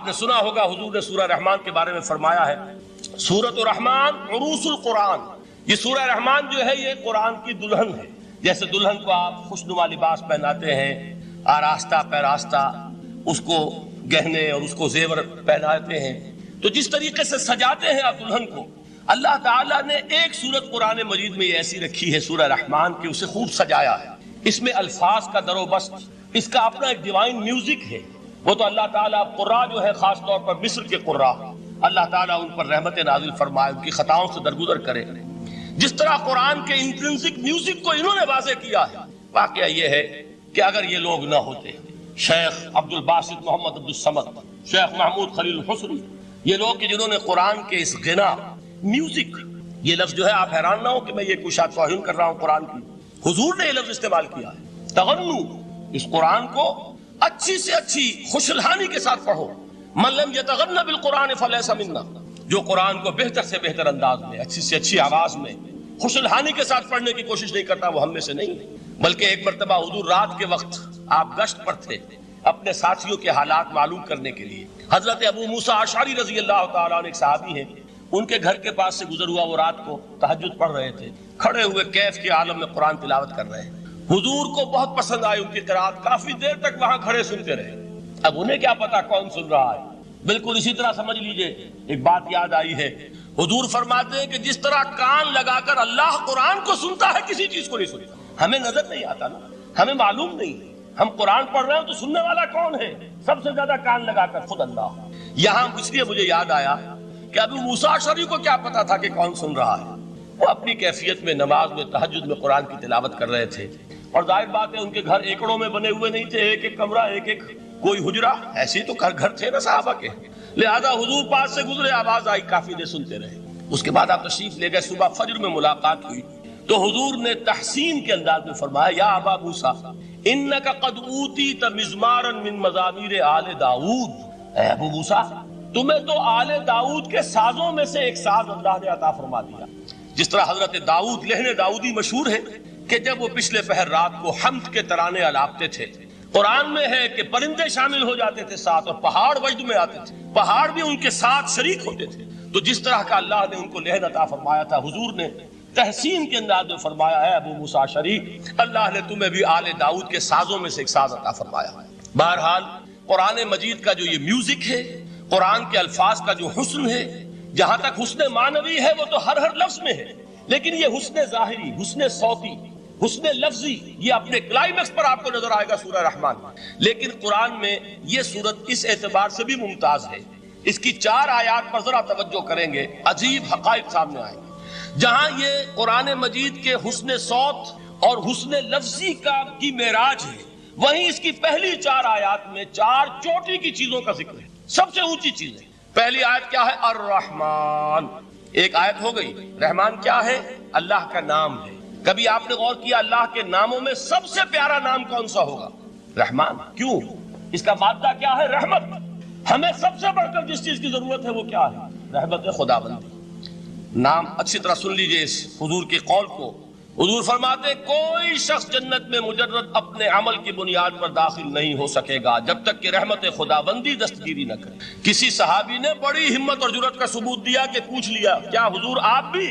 آپ نے سنا ہوگا حضور نے سورہ رحمان کے بارے میں فرمایا ہے سورۃ الرحمان عروس القرآن. یہ سورہ رحمان جو ہے یہ قرآن کی دلہن ہے. جیسے دلہن کو آپ خوشنما لباس پہناتے ہیں، آراستہ پیراستہ اس کو گہنے اور اس کو زیور پہناتے ہیں، تو جس طریقے سے سجاتے ہیں آپ دلہن کو، اللہ تعالیٰ نے ایک سورت قرآن مجید میں یہ ایسی رکھی ہے سورہ رحمان کی، اسے خوب سجایا ہے. اس میں الفاظ کا در و بست، اس کا اپنا ایک ڈیوائن میوزک ہے. وہ تو اللہ تعالیٰ قراء جو ہے خاص طور پر مصر کے قراء، اللہ تعالیٰ ان پر رحمت نازل فرمائے، ان کی خطاؤں سے درگزر کرے. جس طرح قرآن کے انٹرنسک میوزک کو انہوں نے واضح کیا ہے. واقعہ یہ ہے کہ اگر یہ لوگ نہ ہوتے، شیخ عبد الباسط محمد عبد الصمد، شیخ محمود خلیل الحسنی، یہ لوگ کہ جنہوں نے قرآن کے اس غنا میوزک، یہ لفظ جو ہے آپ حیران نہ ہو کہ میں یہ کوئی شاید توہین کر رہا ہوں قرآن کی، حضور نے یہ لفظ استعمال کیا ہے. تغنو، اس قرآن کو اچھی سے اچھی خوشلہانی کے ساتھ پڑھو. من لم یتغن بالقرآن فلیس منا، جو قرآن کو بہتر سے بہتر انداز میں، اچھی سے اچھی آواز میں، خوشلہانی کے ساتھ پڑھنے کی کوشش نہیں کرتا وہ ہم میں سے نہیں. بلکہ ایک مرتبہ حضور رات کے وقت آپ گشت پر تھے اپنے ساتھیوں کے حالات معلوم کرنے کے لیے. حضرت ابو موسیٰ اشعری رضی اللہ تعالیٰ عنہ ایک صحابی ہیں، ان کے گھر کے پاس سے گزر ہوا، وہ رات کو تہجد پڑھ رہے تھے، کھڑے ہوئے کیف کے عالم میں قرآن تلاوت کر رہے ہیں. حضور کو بہت پسند آئی ان کی قرات، کافی دیر تک وہاں کھڑے سنتے رہے. اب انہیں کیا پتا کون سن رہا ہے. بالکل اسی طرح سمجھ لیجئے ایک بات یاد آئی ہے، حضور فرماتے ہیں کہ جس طرح کان لگا کر اللہ قرآن کو سنتا ہے کسی چیز کو نہیں سنتا. ہمیں نظر نہیں آتا نا، ہمیں معلوم نہیں ہے، ہم قرآن پڑھ رہے ہیں تو سننے والا کون ہے؟ سب سے زیادہ کان لگا کر خود اللہ. یہاں اس لیے مجھے یاد آیا کہ ابو موسیٰ اشعری کو کیا پتا تھا کہ کون سن رہا ہے. وہ اپنی کیفیت میں نماز میں تہجد میں قرآن کی تلاوت کر رہے تھے، اور ظاہر بات ہے ان کے گھر ایکڑوں میں بنے ہوئے نہیں تھے، ایک ایک کمرہ، ایک ایک کوئی حجرہ، ایسے تو گھر تھے نا صحابہ کے. لہذا حضور پاس سے گزرے، آواز آئی، کافی دیر سنتے رہے. اس کے بعد آپ تشریف لے گئے، صبح فجر میں ملاقات ہوئی تو حضور نے تحسین کے انداز میں فرمایا یا ابا موسیٰ انک قد اوتیت مزمارا من مزامیر آل داؤد. اے ابو موسیٰ، تمہیں تو آل داؤد کے سازوں میں سے ایک ساز اللہ نے عطا فرما دیا. جس طرح حضرت داؤد، لہن داؤدی مشہور ہے کہ جب وہ پچھلے پہر رات کو حمد کے ترانے الاپتے تھے، قرآن میں ہے کہ پرندے شامل ہو جاتے تھے ساتھ، اور پہاڑ وجد میں آتے تھے، پہاڑ بھی ان کے ساتھ شریک ہوتے تھے. تو جس طرح کا اللہ نے ان کو لہن عطا فرمایا تھا، حضور نے تحسین کے انداز میں فرمایا ہے ابو موسیٰ اشعری، اللہ نے تمہیں بھی آل داؤد کے سازوں میں سے ایک ساز عطا فرمایا. بہرحال قرآن مجید کا جو یہ میوزک ہے، قرآن کے الفاظ کا جو حسن ہے، جہاں تک حسن معنوی ہے وہ تو ہر لفظ میں ہے، لیکن یہ حسن ظاہری، حسن صوتی، حسن لفظی، یہ اپنے کلائمیکس پر آپ کو نظر آئے گا سورہ رحمان. لیکن قرآن میں یہ سورت اس اعتبار سے بھی ممتاز ہے، اس کی 4 آیات پر ذرا توجہ کریں گے، عجیب حقائق سامنے آئیں گے. جہاں یہ قرآن مجید کے حسن صوت اور حسن لفظی کی معراج ہے، وہیں اس کی پہلی 4 آیات میں 4 چوٹی کی چیزوں کا ذکر ہے، سب سے اونچی چیز ہے. پہلی آیت کیا ہے؟ الرحمن. ایک آیت ہو گئی. رحمان کیا ہے؟ اللہ کا نام ہے. کبھی آپ نے غور کیا اللہ کے ناموں میں سب سے پیارا نام کون سا ہوگا؟ رحمان. کیوں؟ اس کا مادہ کیا ہے؟ رحمت. ہمیں سب سے بڑھ کر جس چیز کی ضرورت ہے وہ کیا ہے؟ رحمت خداوندی. نام اچھی طرح سن لیجئے اس حضور کے قول کو. حضور فرماتے کوئی شخص جنت میں مجرد اپنے عمل کی بنیاد پر داخل نہیں ہو سکے گا جب تک کہ رحمت خداوندی دستگیری نہ کرے. کسی صحابی نے بڑی ہمت اور جرأت کا ثبوت دیا کہ پوچھ لیا کیا حضور آپ بھی؟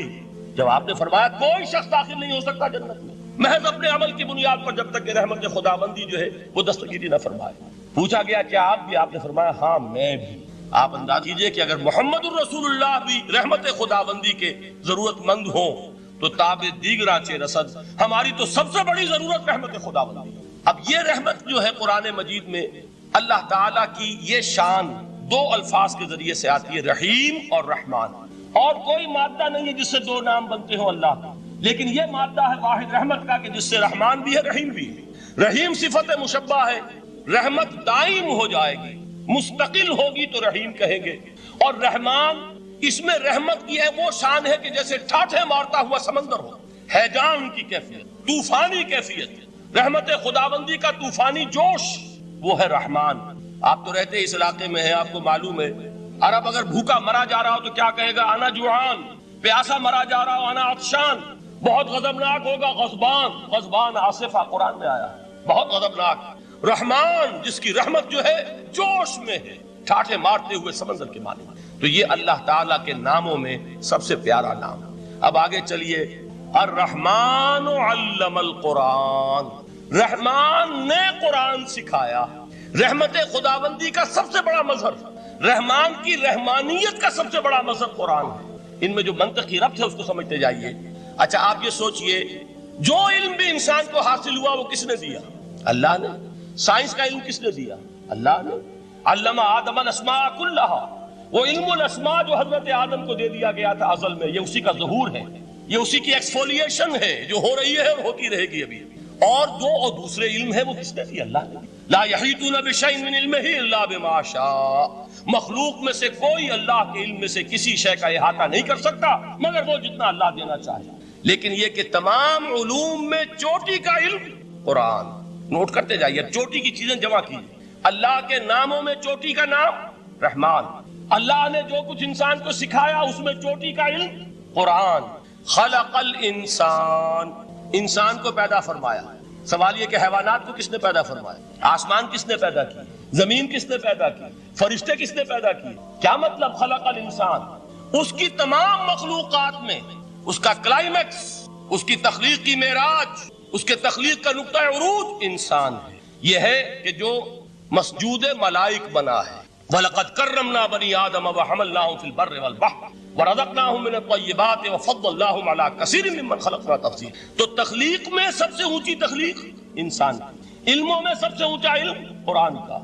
جب آپ نے فرمایا کوئی شخص داخل نہیں ہو سکتا جنت میں محض اپنے عمل کی بنیاد پر جب تک کہ رحمت خداوندی جو ہے وہ دستگیری نہ فرمائے. پوچھا گیا کیا آپ بھی؟ آپ نے فرمایا ہاں میں بھی. آپ انداز کیجئے کہ اگر محمد الرسول اللہ بھی رحمت خداوندی کے ضرورت مند ہوں تو تاب دیگراں چے رسد، ہماری تو سب سے بڑی ضرورت رحمت خداوندی. اب یہ رحمت جو ہے قرآن مجید میں اللہ تعالیٰ کی یہ شان 2 الفاظ کے ذریعے سے آتی ہے، رحیم اور رحمان. اور کوئی مادہ نہیں ہے جس سے 2 نام بنتے ہوں اللہ کا، لیکن یہ مادہ ہے واحد رحمت کا کہ جس سے رحمان بھی ہے رحیم بھی ہے. رحیم صفت مشبہ ہے، رحمت دائم ہو جائے گی، مستقل ہوگی تو رحیم کہیں گے. اور رحمان، اس میں رحمت کی ہے وہ شان ہے کہ جیسے ٹھاٹھے مارتا ہوا سمندر ہو، ہیجان کی کیفیت، طوفانی کیفیت، رحمت خداوندی کا طوفانی جوش، وہ ہے رحمان. آپ تو رہتے اس علاقے میں ہیں، آپ کو معلوم ہے عرب اگر بھوکا مرا جا رہا ہو تو کیا کہے گا؟ انا جوعان. پیاسا مرا جا رہا ہو انا عطشان. بہت غضبناک ہوگا غضبان. غضبان آصفہ قرآن میں آیا ہے، بہت غضبناک. رحمان جس کی رحمت جو ہے جوش میں ہے، ٹھاٹھے مارتے ہوئے سمندر کے مالک. تو یہ اللہ تعالیٰ کے ناموں میں سب سے پیارا نام. اب آگے چلیے. الرحمن علم القرآن، رحمان نے قرآن سکھایا. رحمت خداوندی کا سب سے بڑا مظہر، رحمان کی رحمانیت کا سب سے بڑا مظہر قرآن ہے. ان میں جو منطقی ربط ہے اس کو سمجھتے جائیے. اچھا آپ یہ سوچئے، جو علم بھی انسان کو حاصل ہوا وہ کس نے دیا؟ اللہ نے. سائنس کا علم کس نے دیا؟ اللہ نے. علم آدم الاسماء کلہا، وہ علم الاسماء جو حضرت آدم کو دے دیا گیا تھا ازل میں، یہ اسی کا ظہور ہے، یہ اسی کی ایکسفولیشن ہے جو ہو رہی ہے اور ہوتی رہے گی ابھی. اور دوسرے علم ہے وہ کس نے دیا؟ اللہ نے. لا یحیطون بشیء من علمہ الا بما شاء، مخلوق میں سے کوئی اللہ کے علم میں سے کسی شے کا احاطہ نہیں کر سکتا مگر وہ جتنا اللہ دینا چاہے. لیکن یہ کہ تمام علوم میں چوٹی کا علم قرآن. نوٹ کرتے جائیے، چوٹی کی چیزیں جمع کیجیے. اللہ کے ناموں میں چوٹی کا نام رحمان. اللہ نے جو کچھ انسان کو سکھایا اس میں چوٹی کا علم قرآن. خلق الانسان، انسان کو پیدا فرمایا. سوال یہ کہ حیوانات کو کس نے پیدا فرمایا؟ آسمان کس نے پیدا کی؟ زمین کس نے پیدا کی؟ فرشتے کس نے پیدا کی؟ کیا مطلب خلق الانسان؟ اس کی تمام مخلوقات میں اس کا کلائمیکس، اس کی تخلیق کی معراج، اس کے تخلیق کا نقطہ عروج انسان ہے. یہ ہے کہ جو مسجود ملائک بنا ہے. وَلَقَدْ كَرَّمْنَا بَنِي آدَمَ وَحَمَلْنَاهُمْ فِي الْبَرِّ وَالْبَحْرِ وَرَزَقْنَاهُمْ مِنَ الطَّيِّبَاتِ وَفَضَّلْنَاهُمْ عَلَى كَثِيرٍ مِّمَّنْ خَلَقْنَا تَفْضِيلًا. تو تخلیق میں سب سے اونچی تخلیق انسان کی، علموں میں سب سے اونچا علم قرآن کا،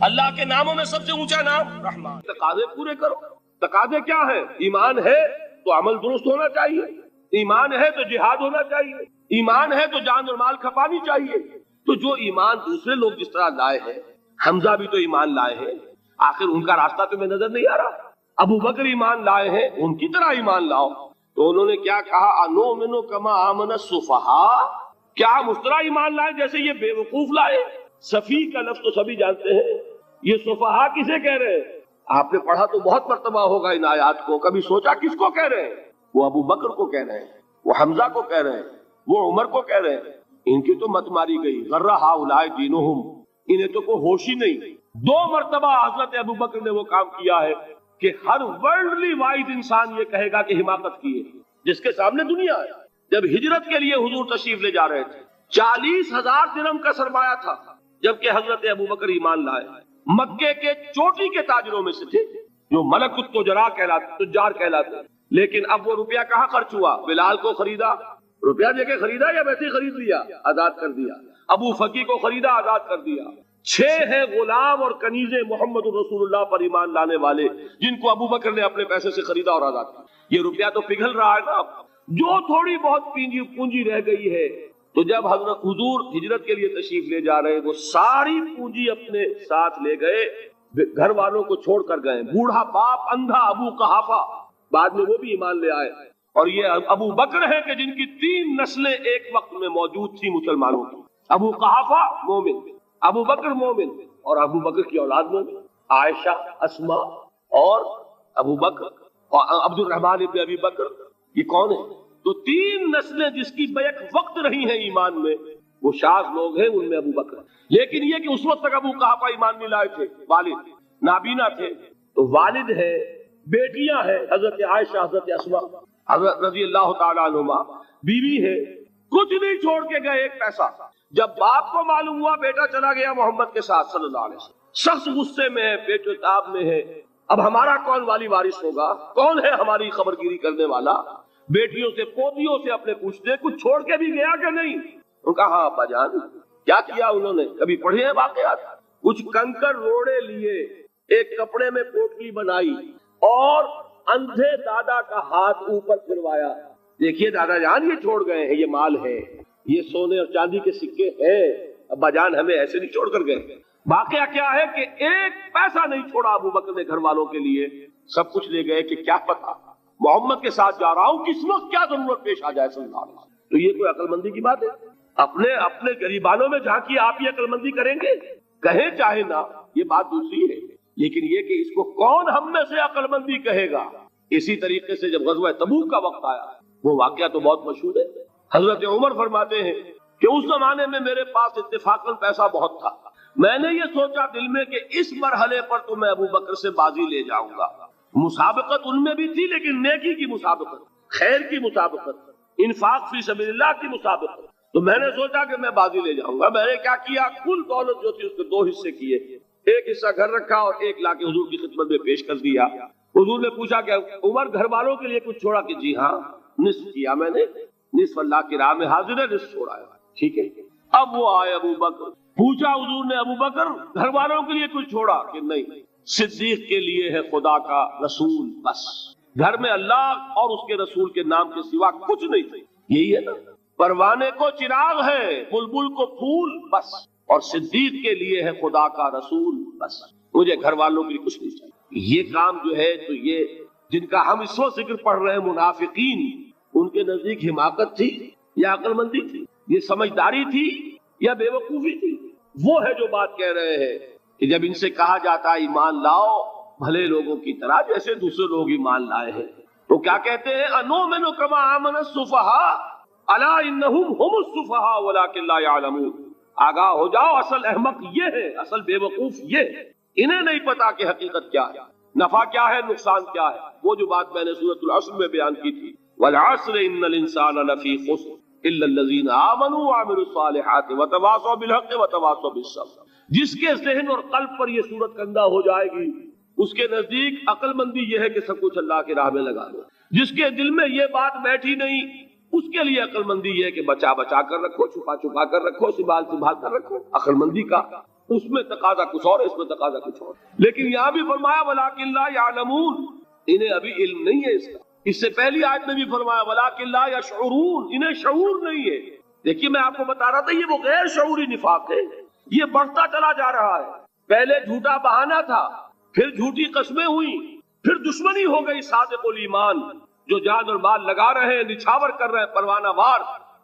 اللہ کے ناموں میں سب سے اونچا نام رحمان. تقاضے پورے کرو. تقاضے کیا ہے؟ ایمان ہے تو عمل درست ہونا چاہیے، ایمان ہے تو جہاد ہونا چاہیے، ایمان ہے تو جان اور مال کھپانی چاہیے. تو جو ایمان دوسرے لوگ جس طرح لائے ہیں، حمزہ بھی تو ایمان لائے ہیں، آخر ان کا راستہ تمہیں نظر نہیں آ رہا؟ ابو بکر ایمان لائے ہیں، ان کی طرح ایمان لاؤ. تو انہوں نے کیا کہا؟ انؤمن کما آمن السفہاء، کیا ہم اس طرح ایمان لائے جیسے یہ بے وقوف لائے؟ سفیہ کا لفظ تو سبھی جانتے ہیں، یہ سفہاء کسے کہہ رہے ہیں؟ آپ نے پڑھا تو بہت مرتبہ ہوگا ان آیات کو، کبھی سوچا کس کو کہہ رہے ہیں؟ وہ ابو بکر کو کہہ رہے ہیں، وہ حمزہ کو کہہ رہے ہیں، وہ عمر کو کہہ رہے ہیں. ان کی تو مت ماری گئی. غر ہؤلاء دینہم، انہیں تو کوئی ہوش ہی نہیں. 2 مرتبہ حضرت ابو بکر نے وہ کام کیا ہے کہ ہر ورلڈلی وائز انسان یہ کہے گا کہ حماقت کی ہے جس کے سامنے دنیا ہے. جب ہجرت کے لیے حضور تشریف لے جا رہے تھے، 40,000 درہم کا سرمایہ تھا، جبکہ حضرت ابو بکر ایمان لائے. مکے کے چوٹی کے تاجروں میں سے تھے جو ملک التجار کہلاتے. لیکن اب وہ روپیہ کہاں خرچ ہوا؟ بلال کو خریدا، روپیہ دے کے خریدا یا ویسے ہی خرید لیا؟ آزاد کر دیا. ابو فقی کو خریدا، آزاد کر دیا. 6 ہیں غلام اور کنیزیں محمد رسول اللہ پر ایمان لانے والے جن کو ابو بکر نے اپنے پیسے سے خریدا اور آزاد کیا. یہ روپیہ تو پگھل رہا ہے نا. جو تھوڑی بہت پونجی رہ گئی ہے، تو جب حضرت حضور ہجرت کے لیے تشریف لے جا رہے، وہ ساری پونجی اپنے ساتھ لے گئے، گھر والوں کو چھوڑ کر گئے. بوڑھا باپ اندھا ابو قحافہ، بعد میں وہ بھی ایمان لے آئے. اور یہ ابو بکر ہیں کہ جن کی 3 نسلیں ایک وقت میں موجود تھی مسلمانوں کی. ابو قحافہ مومن، ابو بکر مومن، اور ابو بکر کی اولاد مومن، عائشہ، اسما اور ابو بکر اور عبد الرحمن ابن ابی بکر. یہ کون ہے؟ تو 3 نسلیں جس کی بیک وقت رہی ہیں ایمان میں، وہ شاذ لوگ ہیں، ان میں ابو بکر. لیکن یہ کہ اس وقت تک ابو قحافہ ایمان نہیں لائے تھے، والد نابینا تھے. تو والد ہے، بیٹیاں ہیں، حضرت عائشہ، حضرت اسما، حضرت رضی اللہ تعالیٰ عنہما، بیوی ہے. کچھ نہیں چھوڑ کے گئے، ایک پیسہ. جب باپ کو معلوم ہوا بیٹا چلا گیا محمد کے ساتھ صلی اللہ علیہ وسلم، سخت غصے میں ہے، پیٹ و تاب میں ہے. اب ہمارا کون والی وارث ہوگا؟ کون ہے ہماری خبر گیری کرنے والا؟ بیٹیوں سے پوتیوں سے اپنے پوچھتے کچھ چھوڑ کے بھی گیا کہ نہیں؟ ان کا ہاں ابا جان. کیا کیا انہوں نے؟ کبھی پڑھے ہیں واقعات؟ کچھ کنکر روڑے لیے، ایک کپڑے میں پوٹلی بنائی اور اندھے دادا کا ہاتھ اوپر پھروایا. دیکھیے دادا جان، یہ چھوڑ گئے ہیں، یہ مال ہے، یہ سونے اور چاندی کے سکے ہیں، ابا جان ہمیں ایسے نہیں چھوڑ کر گئے. واقعہ کیا ہے کہ ایک پیسہ نہیں چھوڑا ابو بکر نے گھر والوں کے لیے، سب کچھ لے گئے کہ کیا پتا محمد کے ساتھ جا رہا ہوں، کس وقت کیا ضرورت پیش آ جائے صلی اللہ علیہ وسلم. تو یہ کوئی عقل مندی کی بات ہے؟ اپنے غریبانوں میں جھانکی آپ یہ عقل مندی کریں گے؟ کہیں چاہے نہ، یہ بات دوسری ہے. لیکن یہ کہ اس کو کون ہم میں سے عقل مندی کہے گا؟ اسی طریقے سے جب غزوہ تبوک کا وقت آیا، وہ واقعہ تو بہت مشہور ہے. حضرت عمر فرماتے ہیں کہ اس زمانے میں میرے پاس اتفاقاً پیسہ بہت تھا، میں نے یہ سوچا دل میں کہ اس مرحلے پر تو میں ابو بکر سے بازی لے جاؤں گا. مسابقت ان میں بھی تھی لیکن نیکی کی مسابقت, خیر کی مسابقت, انفاق فی سبیل اللہ کی مسابقت. تو میں نے سوچا کہ میں بازی لے جاؤں گا. میں نے کیا کیا, کل دولت جو تھی اس کے 2 حصے کیے, ایک حصہ گھر رکھا اور ایک لا کے حضور کی خدمت میں پیش کر دیا. حضور نے پوچھا کہ عمر گھر والوں کے لیے کچھ چھوڑا, کہ جی ہاں نصف کیا میں نے, نصف اللہ کی راہ میں حاضر ہے, نصف چھوڑا ہے. ٹھیک ہے. اب وہ آئے ابو بکر, پوچھا حضور نے ابو بکر گھر والوں کے لیے کچھ چھوڑا, کہ نہیں, صدیق کے لیے ہے خدا کا رسول بس, گھر میں اللہ اور اس کے رسول کے نام کے سوا کچھ نہیں تھے. یہی ہے نا, پروانے کو چراغ ہے, بلبل کو پھول بس, اور صدیق کے لیے ہے خدا کا رسول بس, مجھے گھر والوں کے لیے کچھ نہیں چاہیے. یہ کام جو ہے, تو یہ جن کا ہم اس وقت ذکر پڑھ رہے ہیں منافقین, ان کے نزدیک حماقت تھی یا عقل مندی تھی, یہ سمجھداری تھی یا بے وقوفی تھی؟ وہ ہے جو بات کہہ رہے ہیں کہ جب ان سے کہا جاتا ہے ایمان لاؤ بھلے لوگوں کی طرح جیسے دوسرے لوگ ایمان لائے ہیں, تو کیا کہتے ہیں, انؤمن کما آمن السفہاء الا انہم هم السفہاء ولکن لا يعلمون. آگاہ ہو جاؤ, اصل احمق یہ ہے, اصل بے وقوف یہ ہے, انہیں نہیں پتا کہ حقیقت کیا ہے, نفع کیا ہے, نقصان کیا ہے. وہ جو بات میں نے سورۃ العصر میں بیان کی تھی, والعصر ان الانسان لفی خسر الا الذین آمنوا وعملوا الصالحات وتواصوا بالحق وتواصوا بالصبر. جس کے ذہن اور قلب پر یہ صورت کندہ ہو جائے گی, اس کے نزدیک عقل مندی یہ ہے کہ سب کچھ اللہ کی راہ میں لگا دو. جس کے دل میں یہ بات بیٹھی نہیں, اس کے لیے عقل مندی یہ ہے کہ بچا بچا کر رکھو, چھپا چھپا کر رکھو, سنبھال سنبھال کر رکھو. عقل مندی کا اس میں تقاضا کچھ اور, اس میں تقاضا کچھ اور. لیکن یہاں بھی فرمایا ولکن لا یعلمون, انہیں ابھی علم نہیں ہے اس کا. اس سے پہلی آیت میں بھی فرمایا ولکن لا یشعرون, انہیں شعور نہیں ہے. دیکھیے میں آپ کو بتا رہا تھا, یہ وہ غیر شعوری نفاق ہے, یہ بڑھتا چلا جا رہا ہے. پہلے جھوٹا بہانہ تھا, پھر جھوٹی قسمیں ہوئی, پھر دشمنی ہو گئی صادق الایمان, جو جان اور مال لگا رہے ہیں, نچھاور کر رہے ہیں پروانہ وار,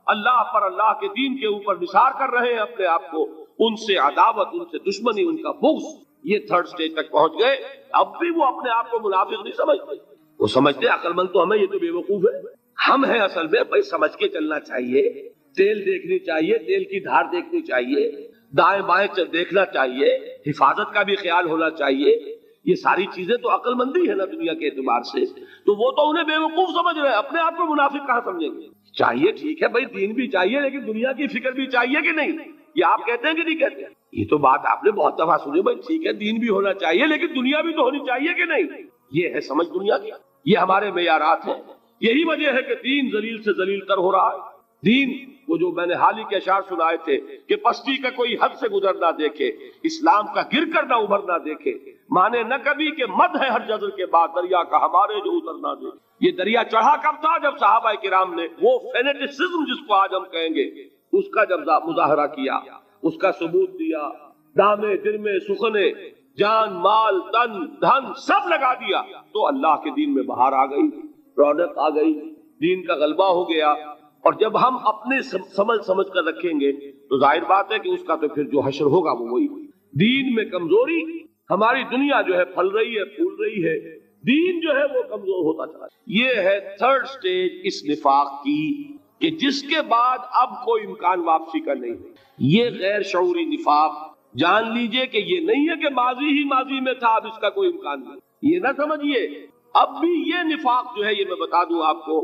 اللہ پر, اللہ کے دین کے اوپر نثار کر رہے ہیں اپنے آپ کو, ان سے عداوت, ان سے دشمنی, ان کا بغض, یہ 3rd سٹیج تک پہنچ گئے. اب بھی وہ اپنے آپ کو منافق نہیں سمجھتے, وہ سمجھتے عقل مند تو ہمیں, یہ تو بے وقوف ہے. ہم ہیں اصل میں بھائی, سمجھ کے چلنا چاہیے, تیل دیکھنی چاہیے, تیل کی دھار دیکھنی چاہیے, دائیں بائیں دیکھنا چاہیے, حفاظت کا بھی خیال ہونا چاہیے. یہ ساری چیزیں تو عقل مندی ہے نا دنیا کے اعتبار سے. تو وہ تو انہیں بے وقوف سمجھ رہے ہیں, اپنے آپ کو منافق کہاں سمجھیں گے؟ چاہیے ٹھیک ہے بھائی, دین بھی چاہیے لیکن دنیا کی فکر بھی چاہیے کہ نہیں؟ یہ آپ کہتے ہیں کہ نہیں کہتے ہیں؟ یہ تو بات آپ نے بہت دفعہ سنی بھائی, ٹھیک ہے دین بھی ہونا چاہیے لیکن دنیا بھی تو ہونی چاہیے کہ نہیں. یہ ہے سمجھ دنیا کی, یہ ہمارے معیارات ہیں. یہی وجہ ہے کہ دین ذلیل سے ذلیل تر ہو رہا ہے. دین وہ جو میں نے حال ہی کے اشعار سنائے تھے کہ پستی کا کوئی حد سے گزر نہ دیکھے, اسلام کا گر کر نہ ابھر نہ دیکھے, مانے نہ کبھی کہ مد ہے ہر جذر کے بعد دریا کا ہمارے جو اتر نہ دے. یہ دریا چڑھا کب تھا؟ جب صحابہ کرام نے وہ فینیٹسزم جس کو آج ہم کہیں گے, اس کا جب مظاہرہ کیا, اس کا ثبوت دیا, دامے درمے سخنے, جان مال تن دھن سب لگا دیا, تو اللہ کے دین میں بہار آ گئی, رونق آ گئی, دین کا غلبہ ہو گیا. اور جب ہم اپنے سمجھ کر رکھیں گے تو ظاہر بات ہے کہ اس کا تو پھر جو حشر ہوگا وہ وہی. دین میں کمزوری, ہماری دنیا جو ہے پھل رہی ہے, پھول رہی ہے, دین جو ہے وہ کمزور ہوتا چلا. یہ ہے 3rd سٹیج اس نفاق کی, کہ جس کے بعد اب کوئی امکان واپسی کا نہیں. یہ غیر شعوری نفاق, جان لیجئے کہ یہ نہیں ہے کہ ماضی ہی ماضی میں تھا, اب اس کا کوئی امکان نہیں. یہ نہ سمجھیے, اب بھی یہ نفاق جو ہے, یہ میں بتا دوں آپ کو,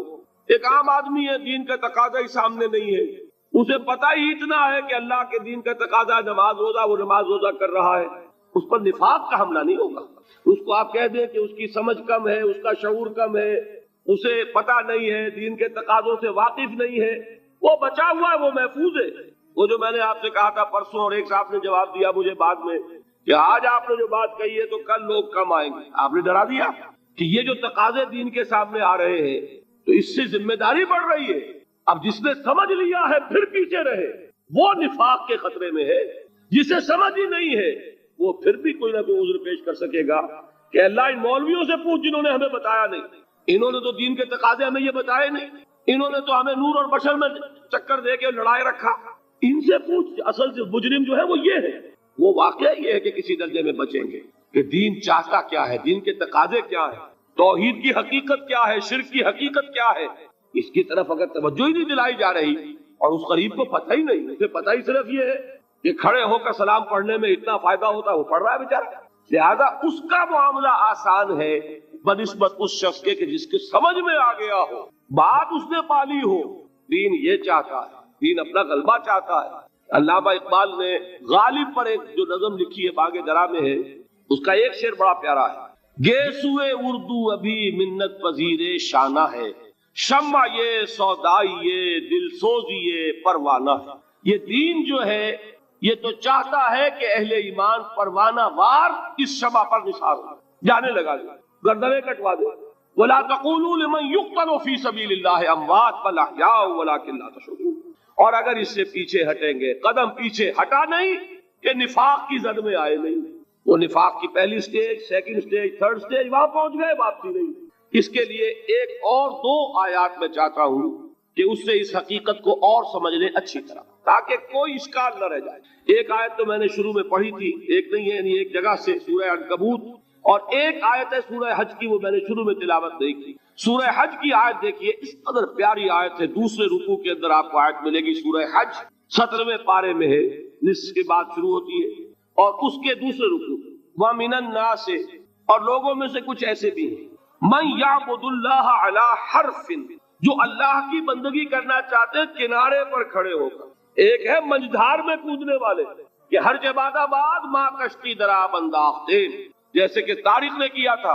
ایک عام آدمی ہے, دین کا تقاضا ہی سامنے نہیں ہے, اسے پتہ ہی اتنا ہے کہ اللہ کے دین کا تقاضا نماز روزہ, وہ نماز روزہ کر رہا ہے, اس پر نفاق کا حملہ نہیں ہوگا. اس کو آپ کہہ دیں کہ اس کی سمجھ کم ہے, اس کا شعور کم ہے, اسے پتہ نہیں ہے, دین کے تقاضوں سے واقف نہیں ہے, وہ بچا ہوا ہے, وہ محفوظ ہے. وہ جو میں نے آپ سے کہا تھا پرسوں, اور ایک صاحب نے جواب دیا مجھے بعد میں کہ آج آپ نے جو بات کہی ہے تو کل لوگ کم آئیں گے, آپ نے ڈرا دیا کہ یہ جو تقاضے دین کے سامنے آ رہے ہیں تو اس سے ذمہ داری بڑھ رہی ہے. اب جس نے سمجھ لیا ہے پھر پیچھے رہے, وہ نفاق کے خطرے میں ہے. جسے سمجھ ہی نہیں ہے وہ پھر بھی کوئی نہ کوئی عذر پیش کر سکے گا کہ اللہ ان مولویوں سے پوچھ جنہوں نے ہمیں بتایا نہیں, انہوں نے تو دین کے تقاضے ہمیں یہ بتائے نہیں, انہوں نے تو ہمیں نور اور بشر میں چکر دے کے لڑائے رکھا, ان سے پوچھ. اصل سے مجرم جو ہے وہ یہ ہے, وہ واقعہ یہ ہے کہ کسی درجے میں بچیں گے کہ دین چاہتا کیا ہے, دین کے تقاضے کیا ہے, توحید کی حقیقت کیا ہے, شرک کی حقیقت کیا ہے. اس کی طرف اگر توجہ ہی نہیں دلائی جا رہی اور اس غریب کو پتہ ہی نہیں, اسے پتہ ہی صرف یہ ہے کہ کھڑے ہو کر سلام پڑھنے میں اتنا فائدہ ہوتا ہے، وہ پڑھ رہا ہے بیچارہ، لہذا اس کا معاملہ آسان ہے بنسبت اس شخص کے کہ جس کے سمجھ میں آ گیا ہو، بات اس نے پالی ہو۔ دین یہ چاہتا ہے، دین اپنا غلبہ چاہتا ہے۔ علامہ اقبال نے غالب پر ایک جو نظم لکھی ہے باغ درا میں ہے، اس کا ایک شعر بڑا پیارا ہے، گیسوئے اردو ابھی منت پذیر شانہ ہے، شمع یہ سودائی یہ دل سوزی یہ پروانہ ہے۔ یہ دین جو ہے یہ تو چاہتا ہے کہ اہل ایمان پروانہ وار اس شمع پر نثار ہو، جانے لگا دے، گردنیں کٹوا دے۔ وَلَا تَقُولُوا لِمَنْ يُقْتَلُ فِي سَبِيلِ اللَّهِ أَمْوَاتٌ بَلْ أَحْيَاءٌ وَلَكِنْ لَا تَشْعُرُونَ۔ اور اگر اس سے پیچھے ہٹیں گے، قدم پیچھے ہٹا نہیں کہ نفاق کی زد میں آئے نہیں، وہ نفاق کی پہلی stage, second stage, third stage, وہاں پہنچ گئے، واپسی نہیں۔ اس کے لیے ایک اور دو آیات میں چاہتا ہوں کہ اس سے اس حقیقت کو اور سمجھ لیں اچھی طرح، تاکہ کوئی اشکال نہ رہ جائے۔ ایک آیت تو میں نے شروع میں پڑھی تھی، ایک نہیں ہے، یعنی ایک جگہ سے سورہ عنکبوت، اور ایک آیت ہے سورہ حج کی، وہ میں نے شروع میں تلاوت نہیں کی۔ سورہ حج کی آیت دیکھیے، اس قدر پیاری آیت ہے، دوسرے رکوع کے اندر آپ کو آیت ملے گی، سورہ حج 17ویں پارے میں ہے، نصف کے بعد شروع ہوتی ہے، اور اس کے دوسرے رکوع وَمِنَ النَّاسِ، اور لوگوں میں سے کچھ ایسے بھی ہیں، مَن يَعْبُدُ اللَّهَ عَلَى حَرْفٍ، جو اللہ کی بندگی کرنا چاہتے ہیں کنارے پر کھڑے ہو کر۔ ایک ہے منجدھار میں کودنے والے کہ ہر جباد آباد ماں کشتی دراب انداختے، جیسے کہ طارق نے کیا تھا،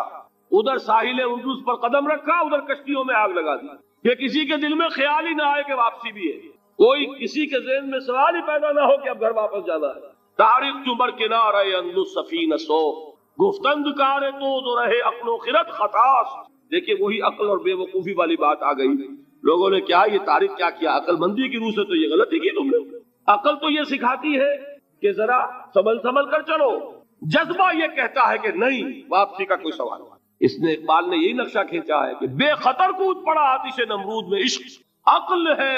ادھر ساحل اندلس پر قدم رکھا، ادھر کشتیوں میں آگ لگا دی، کہ کسی کے دل میں خیال ہی نہ آئے کہ واپسی بھی ہے، کوئی کسی کے ذہن میں سوال ہی پیدا نہ ہو کہ اب گھر واپس جانا ہے۔ طارق چبر کنارہ اندلس سفینہ سو، گفتند کارے تو رہے عقل و خرد خطاس۔ دیکھیے وہی عقل اور بے وقوفی والی بات آ گئی، لوگوں نے کیا یہ طارق کیا کیا، عقل مندی کی روح سے تو یہ غلطی کی تم نے۔ عقل تو یہ سکھاتی ہے کہ ذرا سنبھل کر چلو، جذبہ یہ کہتا ہے کہ نہیں، واپسی کا کوئی سوال نہیں۔ اس نے اقبال نے یہی نقشہ کھینچا ہے کہ بے خطر کود پڑا آتش نمرود میں عشق، عقل ہے